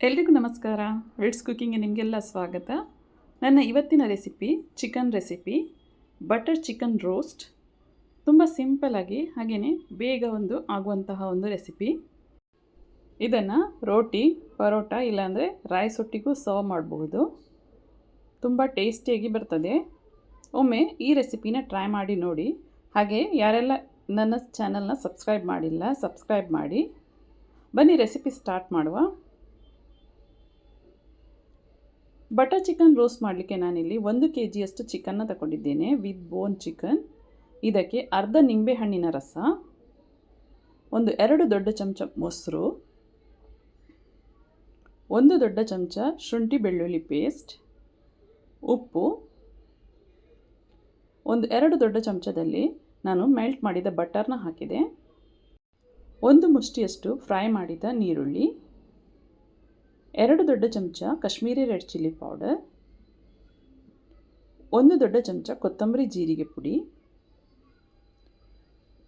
ಎಲ್ರಿಗೂ ನಮಸ್ಕಾರ. ರಿಡ್ಸ್ ಕುಕ್ಕಿಂಗ್ಗೆ ನಿಮಗೆಲ್ಲ ಸ್ವಾಗತ. ನನ್ನ ಇವತ್ತಿನ recipe chicken recipe, butter chicken roast. ತುಂಬ ಸಿಂಪಲ್ಲಾಗಿ ಹಾಗೆಯೇ ಬೇಗ ಆಗುವಂತಹ ಒಂದು ರೆಸಿಪಿ. ಇದನ್ನು ರೋಟಿ, ಪರೋಟ ಇಲ್ಲಾಂದರೆ ರೈಸ್ ಒಟ್ಟಿಗೂ ಸರ್ವ್ ಮಾಡಬಹುದು. ತುಂಬ ಟೇಸ್ಟಿಯಾಗಿ ಬರ್ತದೆ. ಒಮ್ಮೆ ಈ ರೆಸಿಪಿನ ಟ್ರೈ ಮಾಡಿ ನೋಡಿ. ಹಾಗೆ ಯಾರೆಲ್ಲ ನನ್ನ ಚಾನಲ್ನ ಸಬ್ಸ್ಕ್ರೈಬ್ ಮಾಡಿಲ್ಲ, ಸಬ್ಸ್ಕ್ರೈಬ್ ಮಾಡಿ. ಬನ್ನಿ ರೆಸಿಪಿ ಸ್ಟಾರ್ಟ್ ಮಾಡುವ. ಬಟರ್ ಚಿಕನ್ ರೋಸ್ಟ್ ಮಾಡಲಿಕ್ಕೆ ನಾನಿಲ್ಲಿ 1 kgಯಷ್ಟು ಚಿಕನ್ನ ತಗೊಂಡಿದ್ದೇನೆ, ವಿತ್ ಬೋನ್ ಚಿಕನ್. ಇದಕ್ಕೆ ಅರ್ಧ ನಿಂಬೆಹಣ್ಣಿನ ರಸ, 2 ದೊಡ್ಡ ಚಮಚ ಮೊಸರು, 1 ದೊಡ್ಡ ಚಮಚ ಶುಂಠಿ ಬೆಳ್ಳುಳ್ಳಿ ಪೇಸ್ಟ್, ಉಪ್ಪು, 2 ದೊಡ್ಡ ಚಮಚದಲ್ಲಿ ನಾನು ಮೆಲ್ಟ್ ಮಾಡಿದ ಬಟರ್ನ ಹಾಕಿದೆ, 1 ಮುಷ್ಟಿಯಷ್ಟು ಫ್ರೈ ಮಾಡಿದ ನೀರುಳ್ಳಿ, 2 ದೊಡ್ಡ ಚಮಚ ಕಾಶ್ಮೀರಿ ರೆಡ್ ಚಿಲ್ಲಿ ಪೌಡರ್, 1 ದೊಡ್ಡ ಚಮಚ ಕೊತ್ತಂಬರಿ ಜೀರಿಗೆ ಪುಡಿ,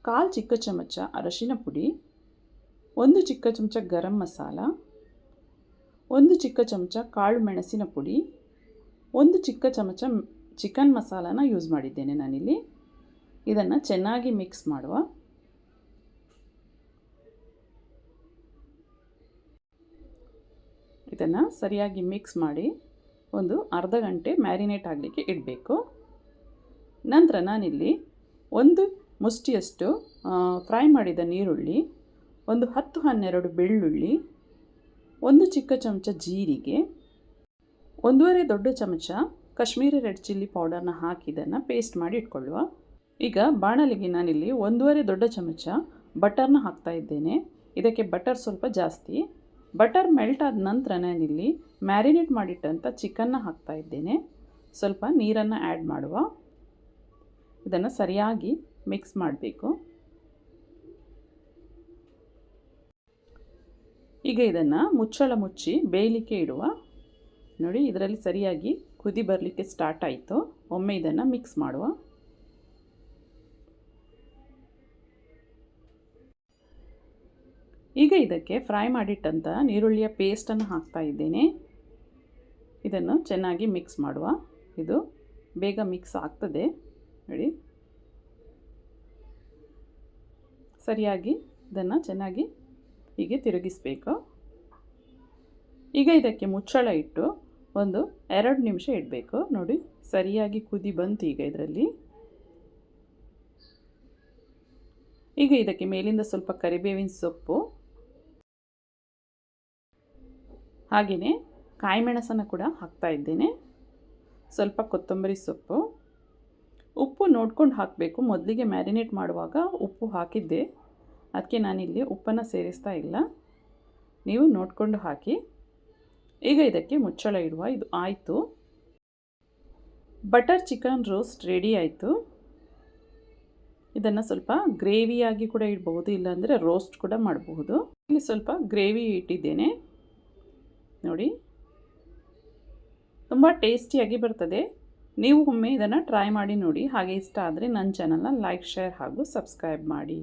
1/4 ಚಿಕ್ಕ ಚಮಚ ಅರಶಿನ ಪುಡಿ, 1 ಚಿಕ್ಕ ಚಮಚ ಗರಂ ಮಸಾಲ, 1 ಚಿಕ್ಕ ಚಮಚ ಕಾಳು ಮೆಣಸಿನ ಪುಡಿ, 1 ಚಿಕ್ಕ ಚಮಚ ಚಿಕನ್ ಮಸಾಲಾನ ಯೂಸ್ ಮಾಡಿದ್ದೇನೆ ನಾನಿಲ್ಲಿ. ಇದನ್ನು ಚೆನ್ನಾಗಿ ಮಿಕ್ಸ್ ಮಾಡುವ. ಇದನ್ನು ಸರಿಯಾಗಿ ಮಿಕ್ಸ್ ಮಾಡಿ ಅರ್ಧ ಗಂಟೆ ಮ್ಯಾರಿನೇಟ್ ಆಗಲಿಕ್ಕೆ ಇಡಬೇಕು. ನಂತರ ನಾನಿಲ್ಲಿ 1 ಮುಷ್ಟಿಯಷ್ಟು ಫ್ರೈ ಮಾಡಿದ ನೀರುಳ್ಳಿ, 10-12 ಬೆಳ್ಳುಳ್ಳಿ, 1 ಚಿಕ್ಕ ಚಮಚ ಜೀರಿಗೆ, 1.5 ದೊಡ್ಡ ಚಮಚ ಕಾಶ್ಮೀರಿ ರೆಡ್ ಚಿಲ್ಲಿ ಪೌಡರ್ನ ಹಾಕಿ ಇದನ್ನು ಪೇಸ್ಟ್ ಮಾಡಿ ಇಟ್ಕೊಳ್ಳುವ. ಈಗ ಬಾಣಲಿಗೆ ನಾನಿಲ್ಲಿ 1.5 ದೊಡ್ಡ ಚಮಚ ಬಟರ್ನ ಹಾಕ್ತಾ ಇದ್ದೇನೆ. ಇದಕ್ಕೆ ಬಟರ್ ಸ್ವಲ್ಪ ಜಾಸ್ತಿ. ಬಟರ್ ಮೆಲ್ಟ್ ಆದ ನಂತರ ನಾನಿಲ್ಲಿ ಮ್ಯಾರಿನೇಟ್ ಮಾಡಿಟ್ಟಂಥ ಚಿಕನ್ನ ಹಾಕ್ತಾ ಇದ್ದೇನೆ. ಸ್ವಲ್ಪ ನೀರನ್ನು ಆ್ಯಡ್ ಮಾಡುವ. ಇದನ್ನು ಸರಿಯಾಗಿ ಮಿಕ್ಸ್ ಮಾಡಬೇಕು. ಈಗ ಇದನ್ನು ಮುಚ್ಚಳ ಮುಚ್ಚಿ ಬೇಯಲಿಕ್ಕೆ ಇಡುವ. ನೋಡಿ, ಇದರಲ್ಲಿ ಸರಿಯಾಗಿ ಕುದಿ ಬರಲಿಕ್ಕೆ ಸ್ಟಾರ್ಟ್ ಆಯಿತು. ಒಮ್ಮೆ ಇದನ್ನು ಮಿಕ್ಸ್ ಮಾಡುವ. ಈಗ ಇದಕ್ಕೆ ಫ್ರೈ ಮಾಡಿಟ್ಟಂಥ ನೀರುಳ್ಳಿಯ ಪೇಸ್ಟನ್ನು ಹಾಕ್ತಾ ಇದ್ದೇನೆ. ಇದನ್ನು ಚೆನ್ನಾಗಿ ಮಿಕ್ಸ್ ಮಾಡುವ. ಇದು ಬೇಗ ಮಿಕ್ಸ್ ಆಗ್ತದೆ. ನೋಡಿ, ಸರಿಯಾಗಿ ಇದನ್ನು ಚೆನ್ನಾಗಿ ಹೀಗೆ ತಿರುಗಿಸಬೇಕು. ಈಗ ಇದಕ್ಕೆ ಮುಚ್ಚಳ ಇಟ್ಟು 2 ನಿಮಿಷ ಇಡಬೇಕು. ನೋಡಿ, ಸರಿಯಾಗಿ ಕುದಿ ಬಂತು ಈಗ ಇದರಲ್ಲಿ. ಈಗ ಇದಕ್ಕೆ ಮೇಲಿಂದ ಸ್ವಲ್ಪ ಕರಿಬೇವಿನ ಸೊಪ್ಪು, ಹಾಗೆಯೇ ಕಾಯಿಮೆಣಸನ್ನು ಕೂಡ ಹಾಕ್ತಾ ಇದ್ದೇನೆ, ಸ್ವಲ್ಪ ಕೊತ್ತಂಬರಿ ಸೊಪ್ಪು. ಉಪ್ಪು ನೋಡ್ಕೊಂಡು ಹಾಕಬೇಕು. ಮೊದಲಿಗೆ ಮ್ಯಾರಿನೇಟ್ ಮಾಡುವಾಗ ಉಪ್ಪು ಹಾಕಿದ್ದೆ, ಅದಕ್ಕೆ ನಾನಿಲ್ಲಿ ಉಪ್ಪನ್ನು ಸೇರಿಸ್ತಾ ಇಲ್ಲ. ನೀವು ನೋಡಿಕೊಂಡು ಹಾಕಿ. ಈಗ ಇದಕ್ಕೆ ಮುಚ್ಚಳ ಇಡುವ. ಇದು ಆಯಿತು. ಬಟರ್ ಚಿಕನ್ ರೋಸ್ಟ್ ರೆಡಿ ಆಯಿತು. ಇದನ್ನು ಸ್ವಲ್ಪ ಗ್ರೇವಿಯಾಗಿ ಕೂಡ ಇಡಬಹುದು, ಇಲ್ಲಾಂದರೆ ರೋಸ್ಟ್ ಕೂಡ ಮಾಡಬಹುದು. ಇಲ್ಲಿ ಸ್ವಲ್ಪ ಗ್ರೇವಿ ಇಟ್ಟಿದ್ದೇನೆ. ನೋಡಿ, ತುಂಬ ಟೇಸ್ಟಿಯಾಗಿ ಬರ್ತದೆ. ನೀವು ಒಮ್ಮೆ ಇದನ್ನು ಟ್ರೈ ಮಾಡಿ ನೋಡಿ. ಹಾಗೆ ಇಷ್ಟ ಆದರೆ ನನ್ನ ಚಾನಲ್ನ ಲೈಕ್, ಶೇರ್ ಹಾಗೂ ಸಬ್ಸ್ಕ್ರೈಬ್ ಮಾಡಿ.